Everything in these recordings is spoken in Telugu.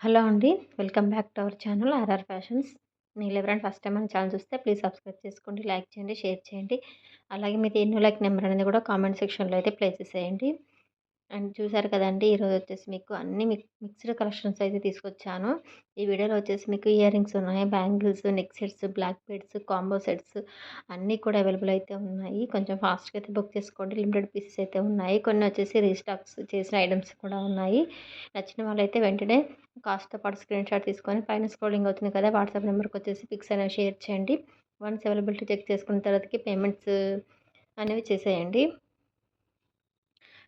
హలో అండి. Welcome back to our channel RR fashions. మీరెవరైనా ఫస్ట్ టైమ్ మన ఛానల్ చూస్తే ప్లీజ్ సబ్స్క్రైబ్ చేసుకోండి, లైక్ చేయండి, షేర్ చేయండి. అలాగే మీది ఎన్నో లైక్ నెంబర్ అనేది కూడా కామెంట్ సెక్షన్‌లో అయితే ప్లేస్ చేసేయండి. అండ్ చూసారు కదండీ! ఈరోజు వచ్చేసి మీకు అన్ని మిక్స్డ్ కలెక్షన్స్ అయితే తీసుకొచ్చాను. ఈ వీడియోలో వచ్చేసి మీకు ఇయర్ రింగ్స్ ఉన్నాయి, bangles, neck sets, black beads, combo sets అన్నీ కూడా అవైలబుల్ అయితే ఉన్నాయి. కొంచెం ఫాస్ట్‌గా అయితే బుక్ చేసుకోండి. లిమిటెడ్ పీసెస్ అయితే ఉన్నాయి. కొన్ని వచ్చేసి రీస్టాక్స్ చేసిన ఐటెమ్స్ కూడా ఉన్నాయి. నచ్చిన వాళ్ళైతే వెంటనే కాస్ట్‌తో పాటు స్క్రీన్‌షాట్ తీసుకొని పైన స్క్రోలింగ్ అవుతుంది కదా! వాట్సాప్ నెంబర్‌కి వచ్చేసి పిక్స్ అనేవి షేర్ చేయండి. వన్స్ అవైలబిలిటీ చెక్ చేసుకున్న తర్వాతకి పేమెంట్స్ అనేవి చేసేయండి.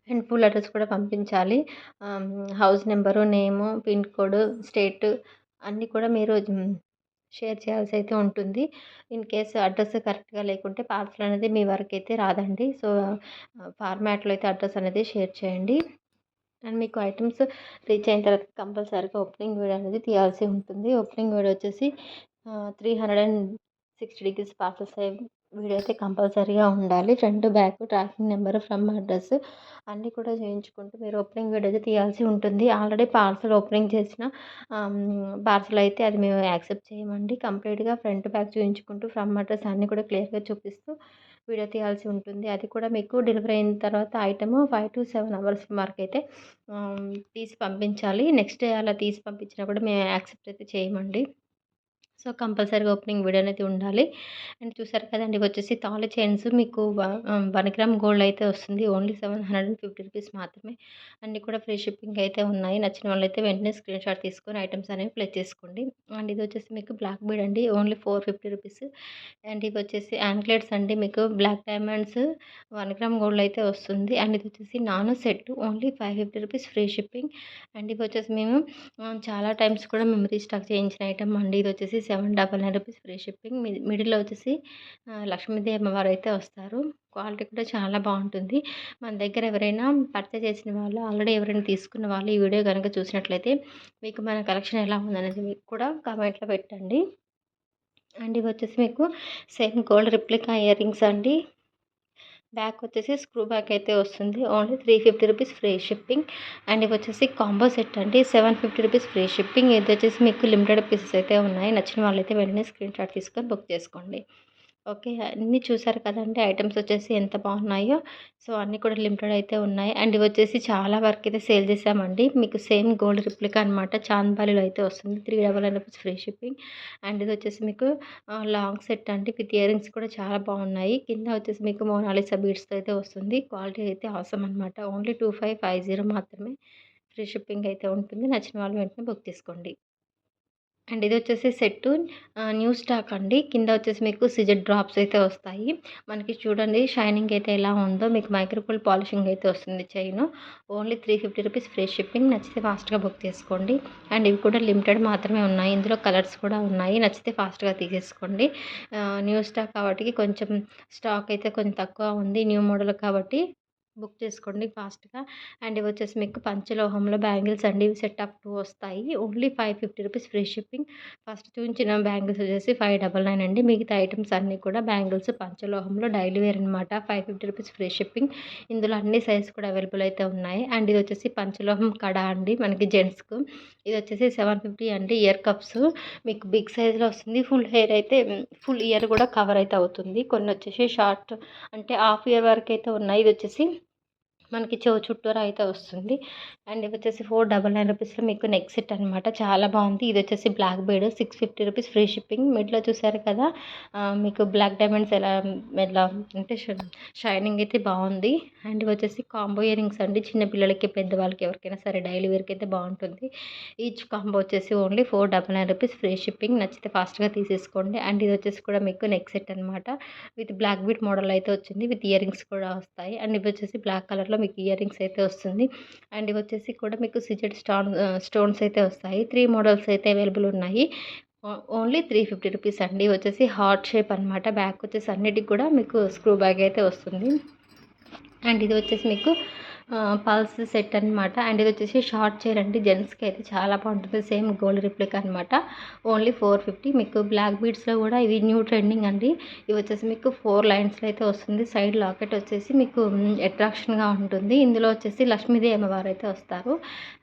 అండ్ ఫుల్ అడ్రస్ కూడా పంపించాలి. హౌస్ నెంబరు, నేము, పిన్ కోడ్, స్టేట్ అన్నీ కూడా మీరు షేర్ చేయాల్సి అయితే ఉంటుంది. ఇన్ కేస్ అడ్రస్ కరెక్ట్‌గా లేకుంటే పార్సల్ అనేది మీ వరకైతే రాదండి. సో, ఫార్మాట్‌లో అయితే అడ్రస్ అనేది షేర్ చేయండి. అండ్ మీకు ఐటెమ్స్ రీచ్ అయిన తర్వాత కంపల్సరీగా ఓపెనింగ్ వీడియో అనేది తీయాల్సి ఉంటుంది. ఓపెనింగ్ వీడియో వచ్చేసి 360 డిగ్రీస్ పార్సల్ సైజ్ వీడియో అయితే కంపల్సరీగా ఉండాలి. Front, back, tracking number, from address అన్నీ కూడా చేయించుకుంటూ మీరు ఓపెనింగ్ వీడియో అయితే తీయాల్సి ఉంటుంది. ఆల్రెడీ పార్సల్ ఓపెనింగ్ చేసిన పార్సల్ అయితే అది మేము యాక్సెప్ట్ చేయమండి. కంప్లీట్‌గా ఫ్రంట్, బ్యాక్ చూయించుకుంటూ ఫ్రమ్ అడ్రస్ అన్నీ కూడా క్లియర్‌గా చూపిస్తూ వీడియో తీయాల్సి ఉంటుంది. అది కూడా మీకు డెలివరీ అయిన తర్వాత ఐటెము 5-7 అవర్స్ వరకైతే తీసి పంపించాలి. నెక్స్ట్ డే అలా తీసి పంపించినా కూడా మేము యాక్సెప్ట్ అయితే చేయమండి. సో, కంపల్సరీగా ఓపెనింగ్ వీడియో అనేది ఉండాలి. అండ్ చూసారు కదండీ! ఇవొచ్చేసి తాళి చైన్స్ మీకు 1 గ్రామ్ గోల్డ్ అయితే వస్తుంది. ఓన్లీ 750 రూపీస్ మాత్రమే. అన్నీ కూడా ఫ్రీ షిప్పింగ్ అయితే ఉన్నాయి. నచ్చిన వాళ్ళైతే వెంటనే స్క్రీన్‌షాట్ తీసుకొని ఐటెమ్స్ అనేవి ప్లేస్ చేసుకోండి. అండ్ ఇదొచ్చేసి మీకు బ్లాక్ బీడ్ అండి. Only 450 rupees. అండ్ ఇవొచ్చేసి యాంక్లెట్స్ అండి. మీకు బ్లాక్ డైమండ్స్ 1 గ్రామ్ గోల్డ్ అయితే వస్తుంది. అండ్ ఇదొచ్చేసి nano set only 550 rupees free shipping. And ఇవొచ్చేసి మేము చాలా టైమ్స్ కూడా మేము రీస్టాక్ చేయించిన ఐటెమ్ అండి. ఇదొచ్చేసి 799 రూపీస్ ఫ్రీ షిప్పింగ్. మిడిల్‌లో వచ్చేసి లక్ష్మీదేవి అమ్మవారైతే వస్తారు. క్వాలిటీ కూడా చాలా బావుంటుంది. మన దగ్గర ఎవరైనా పర్చేజ్ చేసిన వాళ్ళు, ఆల్రెడీ ఎవరైనా తీసుకున్న వాళ్ళు ఈ వీడియో గనుక చూసినట్లయితే మీకు మన కలెక్షన్ ఎలా ఉందనేది మీకు కూడా కామెంట్‌లో పెట్టండి. అండ్ ఇవొచ్చేసి మీకు same gold replica earrings అండి. బ్యాక్ వచ్చేసి స్క్రూ బ్యాక్ అయితే వస్తుంది. Only 350 rupees free shipping. And ఇవొచ్చేసి కాంబో సెట్ అండి. 750 రూపీస్ ఫ్రీ షిప్పింగ్. ఇదొచ్చేసి మీకు లిమిటెడ్ పీసెస్ అయితే ఉన్నాయి. నచ్చిన వాళ్ళైతే వెంటనే స్క్రీన్‌షాట్ తీసుకొని బుక్ చేసుకోండి. ఓకే. అన్నీ చూసారు కదండీ! ఐటెమ్స్ వచ్చేసి ఎంత బాగున్నాయో. సో, అన్నీ కూడా లిమిటెడ్ అయితే ఉన్నాయి. అండ్ ఇవొచ్చేసి చాలా వరకైతే సేల్ చేసామండి. మీకు సేమ్ గోల్డ్ రిప్లికా అనమాట. చాంద్బాలిలో అయితే వస్తుంది. 399 రూపీస్ ఫ్రీ షిప్పింగ్. అండ్ ఇదొచ్చేసి మీకు లాంగ్ సెట్ అండి. విత్ ఇయర్ రింగ్స్ కూడా చాలా బాగున్నాయి. కింద వచ్చేసి మీకు మోనాలిసా బీడ్స్‌తో అయితే వస్తుంది. క్వాలిటీ అయితే ఆసమ్ అనమాట. ఓన్లీ 2550 మాత్రమే ఫ్రీ షిప్పింగ్ అయితే ఉంటుంది. నచ్చిన వాళ్ళు వెంటనే బుక్ చేసుకోండి. అండ్ ఇదొచ్చేసి సెట్టు న్యూ స్టాక్ అండి. కింద వచ్చేసి మీకు సిజెడ్ డ్రాప్స్ అయితే వస్తాయి. మనకి చూడండి షైనింగ్ అయితే ఎలా ఉందో మీకు మైక్రోపుల్ పాలిషింగ్ అయితే వస్తుంది chain. Only 350 rupees free shipping. నచ్చితే ఫాస్ట్‌గా బుక్ చేసుకోండి. అండ్ ఇవి కూడా లిమిటెడ్ మాత్రమే ఉన్నాయి. ఇందులో కలర్స్ కూడా ఉన్నాయి. నచ్చితే ఫాస్ట్‌గా తీసేసుకోండి. న్యూ స్టాక్ కాబట్టి కొంచెం స్టాక్ అయితే కొంచెం తక్కువ ఉంది. న్యూ మోడల్ కాబట్టి బుక్ చేసుకోండి ఫాస్ట్‌గా. అండ్ ఇవొచ్చేసి మీకు పంచలోహంలో బ్యాంగిల్స్ అండి. ఇవి సెట్ ఆఫ్ 2 వస్తాయి. Only 550 rupees free shipping. First చూయించిన బ్యాంగిల్స్ వచ్చేసి 599 అండి. మిగతా ఐటెమ్స్ అన్నీ కూడా బ్యాంగిల్స్ పంచలోహంలో డైలీ వేర్ అనమాట. 550 రూపీస్ ఫ్రీ షిప్పింగ్. ఇందులో అన్ని సైజ్ కూడా అవైలబుల్ అయితే ఉన్నాయి. అండ్ ఇదొచ్చేసి పంచలోహం కడ అండి మనకి జెంట్స్‌కు. ఇదొచ్చేసి 750 అండి. ఇయర్ కప్స్ మీకు బిగ్ సైజ్‌లో వస్తుంది. ఫుల్ హెయిర్ అయితే ఫుల్ ఇయర్ కూడా కవర్ అయితే అవుతుంది. కొన్నొచ్చేసి షార్ట్ అంటే హాఫ్ ఇయర్ వరకైతే ఉన్నాయి. ఇదొచ్చేసి మనకి చెవు చుట్టూరా అయితే వస్తుంది. అండ్ ఇవొచ్చేసి 499 రూపీస్‌లో మీకు నెక్ సెట్ అనమాట. చాలా బావుంది. ఇదొచ్చేసి black bead 650 rupees free shipping. మిడిల్‌లో చూసారు కదా! మీకు బ్లాక్ డైమండ్స్ ఎలా అంటే షైనింగ్ అయితే బావుంది. అండ్ ఇవొచ్చేసి కాంబో ఇయర్ రింగ్స్ అండి. చిన్న పిల్లలకి, పెద్దవాళ్ళకి ఎవరికైనా సరే డైలీ వేర్‌కి అయితే బావుంటుంది. ఈచ్ కాంబో వచ్చేసి ఓన్లీ 499 రూపీస్ ఫ్రీ షిప్పింగ్. నచ్చితే ఫాస్ట్‌గా తీసేసుకోండి. అండ్ ఇదొచ్చేసి కూడా మీకు నెక్ సెట్ అనమాట. విత్ బ్లాక్ బీడ్ మోడల్ అయితే వచ్చింది. విత్ ఇయర్ రింగ్స్ కూడా వస్తాయి. అండ్ ఇవొచ్చేసి బ్లాక్ కలర్‌లో మీకు ఇయర్ రింగ్స్ అయితే వస్తుంది. అండ్ ఇవొచ్చేసి కూడా మీకు సిజెడ్ స్టోన్స్ అయితే వస్తాయి. 3 మోడల్స్ అయితే అవైలబుల్ ఉన్నాయి. ఓన్లీ 350 రూపీస్ అండి. వచ్చేసి హార్ట్ షేప్ అనమాట. బ్యాక్ వచ్చేసి అన్నిటికి కూడా మీకు స్క్రూ బ్యాగ్ అయితే వస్తుంది. అండ్ ఇది వచ్చేసి మీకు పల్స్ సెట్ అనమాట. అండ్ ఇది వచ్చేసి షార్ట్ చైర్ అండి. జెంట్స్‌కి అయితే చాలా బాగుంటుంది. సేమ్ గోల్డ్ రిప్లికా అనమాట. ఓన్లీ 450. మీకు బ్లాక్ బీడ్స్‌లో కూడా ఇది న్యూ ట్రెండింగ్ అండి. ఇవి వచ్చేసి మీకు 4 లైన్స్‌లో అయితే వస్తుంది. సైడ్ లాకెట్ వచ్చేసి మీకు అట్రాక్షన్‌గా ఉంటుంది. ఇందులో వచ్చేసి లక్ష్మీదేవి అమ్మవారు అయితే వస్తారు.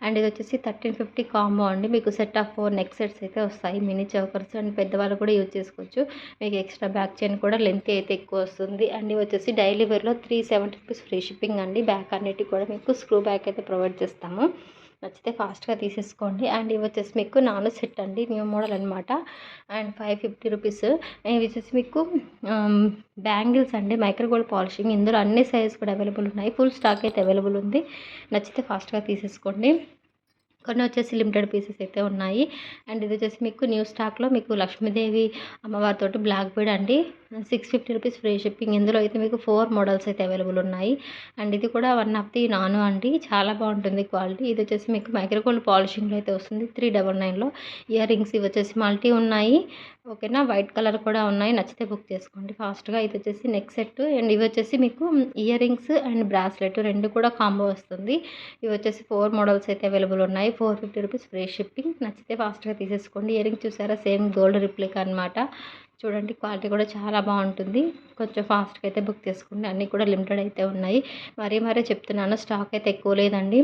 అండ్ ఇది వచ్చేసి 1350 కాంబో అండి. మీకు సెట్ ఆఫ్ 4 నెక్ సెట్స్ అయితే వస్తాయి. మినీ చోకర్స్ అండ్ పెద్దవాళ్ళు కూడా యూజ్ చేసుకోవచ్చు. మీకు ఎక్స్ట్రా బ్యాక్ చైన్ కూడా లెంత్ అయితే ఎక్కువ వస్తుంది. అండ్ ఇవి వచ్చేసి డైలీ వేర్‌లో 370 రూపీస్ ఫ్రీ షిప్పింగ్ అండి. బ్యాక్ అన్నిటికి కూడా మీకు స్క్రూ బ్యాక్ అయితే ప్రొవైడ్ చేస్తాము. నచ్చితే ఫాస్ట్‌గా తీసేసుకోండి. అండ్ ఇవి వచ్చేసి మీకు నాను సెట్ అండి. న్యూ మోడల్ అనమాట. And 550 rupees. ఇవి వచ్చేసి మీకు బ్యాంగిల్స్ అండి. Micro gold polishing. ఇందులో అన్ని సైజెస్ కూడా అవైలబుల్ ఉన్నాయి. ఫుల్ స్టాక్ అయితే అవైలబుల్ ఉంది. నచ్చితే ఫాస్ట్‌గా తీసేసుకోండి. కొన్ని వచ్చేసి లిమిటెడ్ పీసెస్ అయితే ఉన్నాయి. అండ్ ఇది వచ్చేసి మీకు న్యూ స్టాక్‌లో మీకు లక్ష్మీదేవి అమ్మవారితోటి బ్లాక్ బీడ్ అండి. 650 రూపీస్ ఫ్రీ షిప్పింగ్. ఇందులో అయితే మీకు 4 మోడల్స్ అయితే అవైలబుల్ ఉన్నాయి. అండ్ ఇది కూడా వన్ ఆఫ్ ది నాను అండి. చాలా బాగుంటుంది క్వాలిటీ. ఇది వచ్చేసి మీకు మైక్రో గోల్డ్ పాలిషింగ్‌లో అయితే వస్తుంది. 399లో. ఇయర్ రింగ్స్ ఇవి వచ్చేసి మల్టీ ఉన్నాయి. ఓకేనా. వైట్ కలర్ కూడా ఉన్నాయి. నచ్చితే బుక్ చేసుకోండి ఫాస్ట్‌గా. ఇది వచ్చేసి నెక్ సెట్. అండ్ ఇవి వచ్చేసి మీకు ఇయర్ రింగ్స్ అండ్ బ్రాస్లెట్ 2 కూడా కాంబో వస్తుంది. ఇవి వచ్చేసి 4 మోడల్స్ అయితే అవైలబుల్ ఉన్నాయి. 450 రూపీస్ ఫ్రీ షిప్పింగ్. నచ్చితే ఫాస్ట్‌గా తీసేసుకోండి. ఇయర్ రింగ్ చూసారా, సేమ్ గోల్డ్ రిప్లికా అనమాట. చూడండి క్వాలిటీ కూడా చాలా బాగుంటుంది. కొంచెం ఫాస్ట్‌గా అయితే బుక్ చేసుకోండి. అన్నీ కూడా లిమిటెడ్ అయితే ఉన్నాయి. మరీ చెప్తున్నాను, స్టాక్ అయితే ఎక్కువ లేదండి.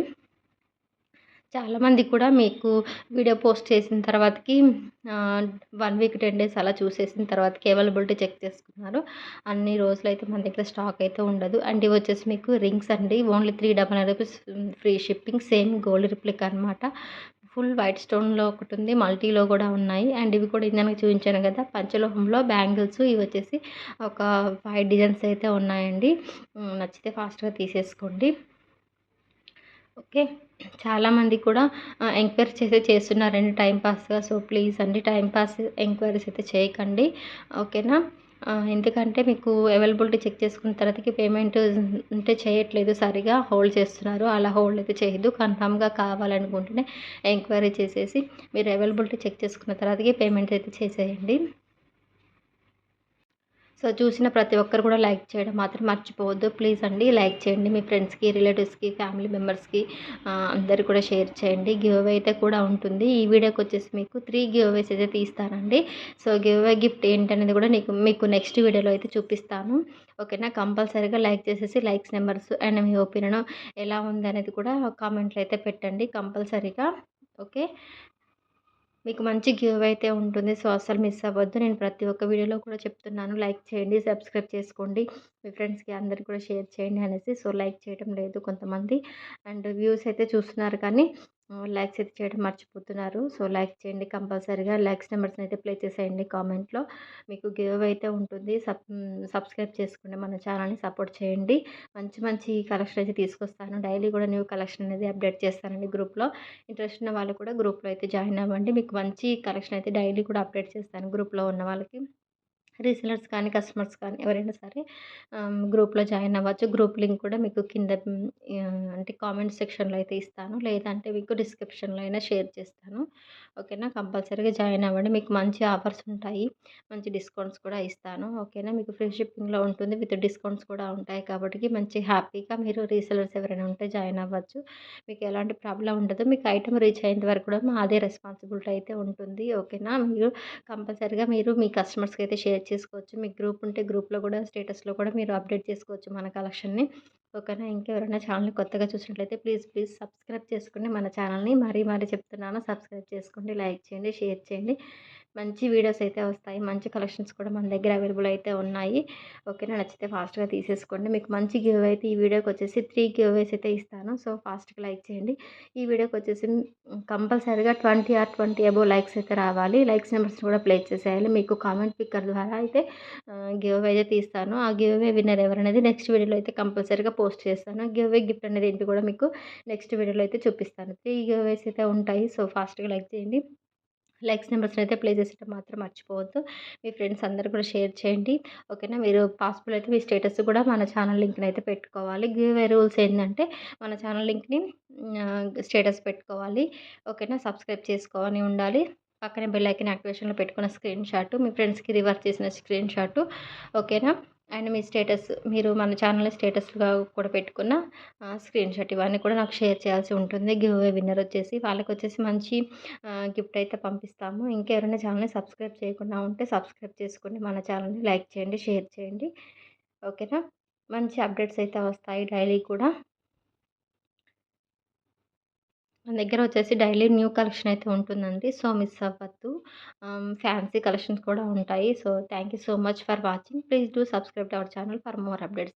చాలామంది కూడా మీకు వీడియో పోస్ట్ చేసిన తర్వాతకి 1 వీక్ 10 డేస్ అలా చూసేసిన తర్వాతకి అవైలబిలిటీ చెక్ చేసుకున్నారు. అన్ని రోజులైతే మన దగ్గర స్టాక్ అయితే ఉండదు. అండ్ ఇవి వచ్చేసి మీకు రింగ్స్ అండి. Only 399 rupees free shipping. Same gold replica అనమాట. ఫుల్ వైట్ స్టోన్‌లో ఒకటుంది. మల్టీలో కూడా ఉన్నాయి. అండ్ ఇవి కూడా ఇందాక చూపించాను కదా, పంచలోహంలో బ్యాంగిల్స్. ఇవి వచ్చేసి ఒక 5 డిజైన్స్ అయితే ఉన్నాయండి. నచ్చితే ఫాస్ట్‌గా తీసేసుకోండి. ఓకే. చాలామంది కూడా ఎంక్వైరీ చేస్తున్నారండి టైం పాస్‌గా. సో, ప్లీజ్ అండి టైం పాస్ ఎంక్వైరీస్ అయితే చేయకండి. ఓకేనా. ఎందుకంటే మీకు అవైలబిలిటీ చెక్ చేసుకున్న తర్వాతకి పేమెంట్ అంటే చేయట్లేదు సరిగా, హోల్డ్ చేస్తున్నారు. అలా హోల్డ్ అయితే చేయొద్దు. కన్ఫర్మ్‌గా కావాలనుకుంటేనే ఎంక్వైరీ చేసేసి మీరు అవైలబిలిటీ చెక్ చేసుకున్న తర్వాతకి పేమెంట్ అయితే చేసేయండి. సో, చూసిన ప్రతి ఒక్కరు కూడా లైక్ చేయడం మాత్రం మర్చిపోవద్దు. ప్లీజ్ అండి లైక్ చేయండి. మీ ఫ్రెండ్స్‌కి, రిలేటివ్స్‌కి, ఫ్యామిలీ మెంబర్స్‌కి అందరికి కూడా షేర్ చేయండి. గివ్ అవే అయితే కూడా ఉంటుంది. ఈ వీడియోకి వచ్చేసి మీకు 3 గివ్ అవేస్ అయితే తీస్తానండి. సో, గివ్ అవే గిఫ్ట్ ఏంటనేది కూడా మీకు నెక్స్ట్ వీడియోలో అయితే చూపిస్తాను. ఓకేనా. కంపల్సరీగా లైక్ చేసేసి likes numbers and me opinion ఎలా ఉందనేది కూడా కామెంట్‌లో అయితే పెట్టండి కంపల్సరీగా. ఓకే. మీకు మంచి గివ్ అయితే ఉంటుంది. సో, అస్సలు మిస్ అవ్వద్దు. నేను ప్రతి ఒక్క వీడియోలో కూడా చెప్తున్నాను. లైక్ చేయండి, సబ్స్క్రైబ్ చేసుకోండి. మీ ఫ్రెండ్స్‌కి అందరికి కూడా షేర్ చేయండి అనేసి. సో, లైక్ చేయడం లేదు కొంతమంది. అండ్ వ్యూస్ అయితే చూస్తున్నారు కానీ లైక్స్ అయితే చేయడం మర్చిపోతున్నారు. సో, లైక్ చేయండి కంపల్సరీగా. లైక్స్ నెంబర్స్‌ని అయితే ప్లే చేసేయండి కామెంట్‌లో. మీకు గివ్ అయితే ఉంటుంది. సబ్స్క్రైబ్ చేసుకోండి. మన ఛానల్‌ని సపోర్ట్ చేయండి. మంచి కలెక్షన్ అయితే తీసుకొస్తాను. డైలీ కూడా న్యూ కలెక్షన్ అనేది అప్డేట్ చేస్తానండి గ్రూప్‌లో. ఇంట్రెస్ట్ ఉన్న వాళ్ళు కూడా గ్రూప్‌లో అయితే జాయిన్ అవ్వండి. మీకు మంచి కలెక్షన్ అయితే డైలీ కూడా అప్డేట్ చేస్తాను గ్రూప్‌లో ఉన్న వాళ్ళకి. రీసెలర్స్ కానీ, కస్టమర్స్ కానీ ఎవరైనా సరే గ్రూప్‌లో జాయిన్ అవ్వచ్చు. గ్రూప్ లింక్ కూడా మీకు కింద అంటే కామెంట్ సెక్షన్‌లో అయితే ఇస్తాను. లేదంటే మీకు డిస్క్రిప్షన్‌లో అయినా షేర్ చేస్తాను. ఓకేనా. కంపల్సరీగా జాయిన్ అవ్వండి. మీకు మంచి ఆఫర్స్ ఉంటాయి. మంచి డిస్కౌంట్స్ కూడా ఇస్తాను. ఓకేనా. మీకు ఫ్రీ షిప్పింగ్‌లో ఉంటుంది. విత్ డిస్కౌంట్స్ కూడా ఉంటాయి కాబట్టి మంచి హ్యాపీగా మీరు రీసెలర్స్ ఎవరైనా ఉంటే జాయిన్ అవ్వచ్చు. మీకు ఎలాంటి ప్రాబ్లమ్ ఉండదు. మీకు ఐటెమ్ రీచ్ అయ్యేంత వరకు కూడా మాదే రెస్పాన్సిబిలిటీ అయితే ఉంటుంది. ఓకేనా. మీరు కంపల్సరీగా మీరు మీ కస్టమర్స్‌కి అయితే షేర్ చేసుకోవచ్చు. మీకు గ్రూప్ ఉంటే గ్రూప్‌లో కూడా స్టేటస్‌లో కూడా మీరు అప్డేట్ చేసుకోవచ్చు మన కలెక్షన్‌ని. ఓకేనా. ఇంకెవరైనా ఛానల్‌ని కొత్తగా చూసినట్లయితే ప్లీజ్ సబ్స్క్రైబ్ చేసుకోండి మన ఛానల్‌ని. మరీ చెప్తున్నాను. సబ్స్క్రైబ్ చేసుకోండి, లైక్ చేయండి, షేర్ చేయండి. మంచి వీడియోస్ అయితే వస్తాయి. మంచి కలెక్షన్స్ కూడా మన దగ్గర అవైలబుల్ అయితే ఉన్నాయి. ఓకేనా. నచ్చితే ఫాస్ట్‌గా తీసేసుకోండి. మీకు మంచి గివ్ అయితే ఈ వీడియోకి వచ్చేసి 3 గివ్ అవేస్ అయితే ఇస్తాను. సో, ఫాస్ట్‌గా లైక్ చేయండి. ఈ వీడియోకి వచ్చేసి కంపల్సరీగా 20 ఆర్ 20 అబోవ్ లైక్స్ అయితే రావాలి. లైక్స్ నెంబర్స్‌ని కూడా ప్లేస్ చేసేయాలి. మీకు కామెంట్ పిక్కర్ ద్వారా అయితే గివ్ అవే అయితే తీస్తాను. ఆ గివ్ అవే విన్నర్ ఎవరనేది నెక్స్ట్ వీడియోలో అయితే కంపల్సరీగా పోస్ట్ చేస్తాను. గివ్ అవే గిఫ్ట్ అనేది ఏంటి కూడా మీకు నెక్స్ట్ వీడియోలో అయితే చూపిస్తాను. 3 గివ్ అవేస్ అయితే ఉంటాయి. సో, ఫాస్ట్‌గా లైక్ చేయండి. లైక్స్ నెంబర్స్‌ని అయితే ప్లే చేసేయడం మాత్రం మర్చిపోవద్దు. మీ ఫ్రెండ్స్ అందరూ కూడా షేర్ చేయండి. ఓకేనా. మీరు పాసిబుల్ అయితే మీ స్టేటస్ కూడా మన ఛానల్ లింక్‌ని అయితే పెట్టుకోవాలి. గివ్ అవే రూల్స్ ఏంటంటే మన ఛానల్ లింక్‌ని స్టేటస్ పెట్టుకోవాలి. ఓకేనా. సబ్స్క్రైబ్ చేసుకొని ఉండాలి. పక్కనే బెల్ ఐకాన్ యాక్టివేషన్‌లో పెట్టుకున్న స్క్రీన్ షాట్ మీ ఫ్రెండ్స్‌కి రివర్స్ చేసిన స్క్రీన్ షాట్. ఓకేనా. అండ్ మీ స్టేటస్ మీరు మన ఛానల్‌ని స్టేటస్‌గా కూడా పెట్టుకున్న స్క్రీన్‌షాట్ ఇవన్నీ కూడా నాకు షేర్ చేయాల్సి ఉంటుంది. గివ్ అవే విన్నర్ వచ్చేసి వాళ్ళకొచ్చేసి మంచి గిఫ్ట్ అయితే పంపిస్తాము. ఇంకెవరైనా ఛానల్‌ని సబ్స్క్రైబ్ చేయకుండా ఉంటే సబ్స్క్రైబ్ చేసుకోండి. మన ఛానల్‌ని లైక్ చేయండి, షేర్ చేయండి. ఓకేనా? మంచి అప్డేట్స్ అయితే వస్తాయి డైలీ కూడా. మన దగ్గర వచ్చేసి డైలీ న్యూ కలెక్షన్ అయితే ఉంటుందండి. సో, మిస్ అవ్వద్దు. ఫ్యాన్సీ కలెక్షన్స్ కూడా ఉంటాయి. So, thank you so much for watching. Please do subscribe to our channel for more updates.